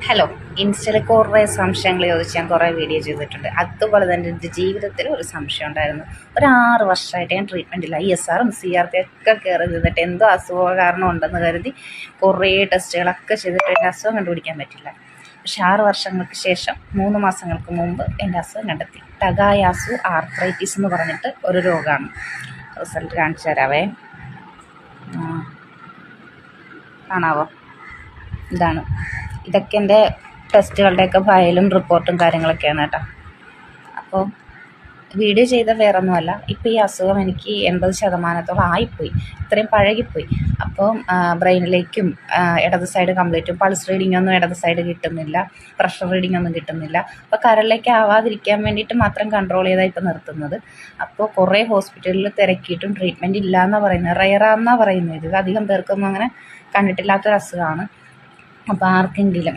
Hello, ഇൻസ്റ്റയിൽ കുറേ സംശയങ്ങൾ ചോദിച്ച് ഞാൻ കുറേ വീഡിയോ ചെയ്തിട്ടുണ്ട്. അതുപോലെ തന്നെ എൻ്റെ ജീവിതത്തിൽ ഒരു സംശയം ഉണ്ടായിരുന്നു. ഒരു 6 വർഷമായിട്ട് ഞാൻ ട്രീറ്റ്മെൻറ്റില്ല. ISRും CRP ഒക്കെ കയറി നിന്നിട്ട് എന്തോ അസുഖ കാരണം ഉണ്ടെന്ന് കരുതി കുറേ ടെസ്റ്റുകളൊക്കെ ചെയ്തിട്ട് എൻ്റെ അസുഖം കണ്ടുപിടിക്കാൻ പറ്റില്ല. പക്ഷെ 6 വർഷങ്ങൾക്ക് ശേഷം 3 മാസങ്ങൾക്ക് മുമ്പ് എൻ്റെ അസുഖം കണ്ടെത്തി. ടഗായാസു ആർത്രൈറ്റിസ് എന്ന് പറഞ്ഞിട്ട് ഒരു രോഗമാണ്. റിസൾട്ട് കാണിച്ചു തരാവേ. കാണാവോ? ഇതൊക്കെ എൻ്റെ ടെസ്റ്റുകളുടെയൊക്കെ ഫയലും റിപ്പോർട്ടും കാര്യങ്ങളൊക്കെയാണ് കേട്ടോ. അപ്പോൾ വീഡിയോ ചെയ്ത വേറൊന്നുമല്ല, ഇപ്പോൾ ഈ അസുഖം എനിക്ക് 80% ആയിപ്പോയി, ഇത്രയും പഴകിപ്പോയി. അപ്പോൾ ബ്രെയിനിലേക്കും ഇടത് സൈഡ് കംപ്ലീറ്റും പൾസ് റീഡിംഗ് ഒന്നും ഇടത് സൈഡ് കിട്ടുന്നില്ല, പ്രഷർ റീഡിംഗ് ഒന്നും കിട്ടുന്നില്ല. അപ്പോൾ കരളിലേക്ക് ആവാതിരിക്കാൻ വേണ്ടിയിട്ട് മാത്രം കൺട്രോൾ ചെയ്താൽ ഇപ്പോൾ നിർത്തുന്നത്. അപ്പോൾ കുറേ ഹോസ്പിറ്റലിൽ തിരക്കിയിട്ടും ട്രീറ്റ്മെൻറ്റ് ഇല്ല എന്നാണ് പറയുന്നത്, റയറാന്നാണ് പറയുന്നത്. ഇത് അധികം പേർക്കൊന്നും അങ്ങനെ കണ്ടിട്ടില്ലാത്തൊരു അസുഖമാണ്. അപ്പോൾ ആർക്കെങ്കിലും